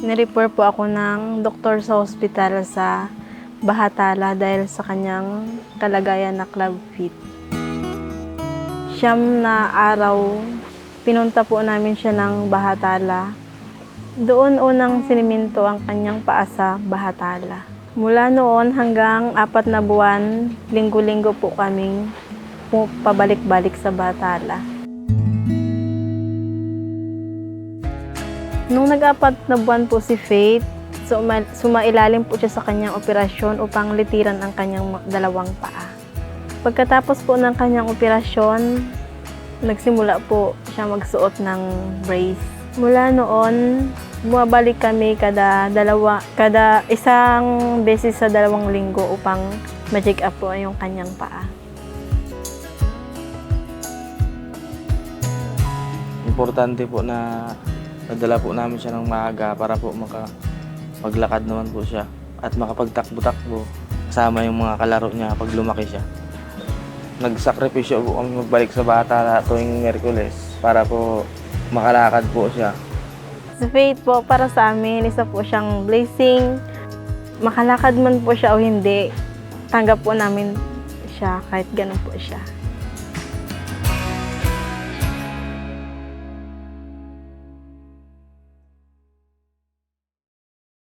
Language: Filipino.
Nirefer po ako ng doktor sa ospital sa Bahatala dahil sa kanyang kalagayan na club fit. Siyam na araw, pinunta po namin siya ng Bahatala. Doon unang siniminto ang kanyang paa sa Bahatala. Mula noon hanggang 4 na buwan, linggo-linggo po kaming pabalik-balik sa Bahatala. Nung nag-4 na buwan po si Faith, sumailalim po siya sa kanyang operasyon upang litiran ang kanyang dalawang paa. Pagkatapos po ng kanyang operasyon, nagsimula po siya magsuot ng brace. Mula noon, bumabalik kami kada isang beses sa 2 linggo upang ma-check up po yung kanyang paa. Importante po na nadala po namin siya ng maaga para po maglakad naman po siya at makapagtakbo-takbo kasama yung mga kalaro niya pag lumaki siya. Nagsakripisyo po kami magbalik sa bata tuwing Miyerkules para po makalakad po siya. Si Faith po para sa amin, isa po siyang blessing. Makalakad man po siya o hindi, tanggap po namin siya kahit ganun po siya.